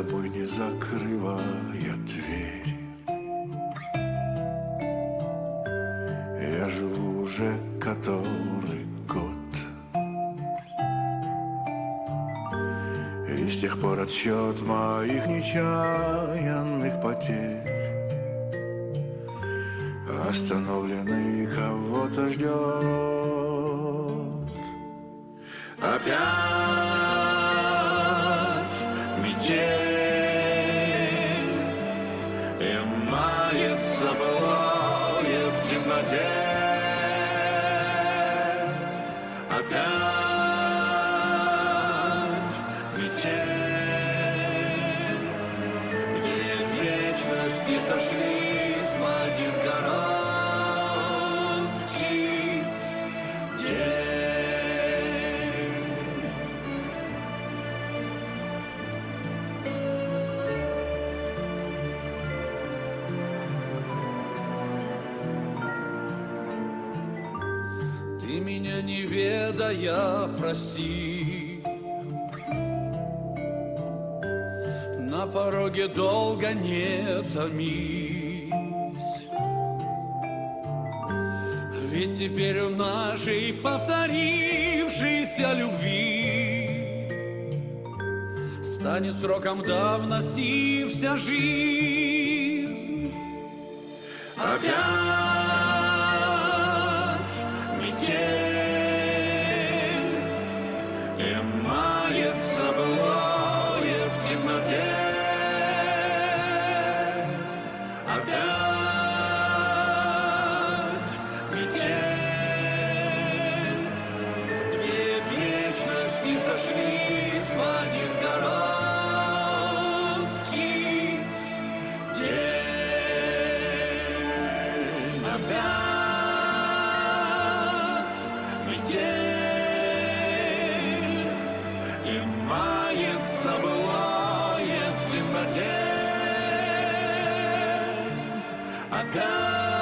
тобой не закрывая дверь. Я живу уже который год, и с тех пор отсчет моих нечаянных потерь остановленный кого-то ждет. Опять метель, и мается былое в темноте. Опять метель, где в вечности сошлись в один короткий день. Ты меня не ведая, прости. На пороге долго не томись, ведь теперь у нашей повторившейся любви станет сроком давности вся жизнь. Опять метель, и мается былое в темноте. Опять метель, где в вечности сошлись в один короткий день. Опять метель, и мается былое в темноте. Опять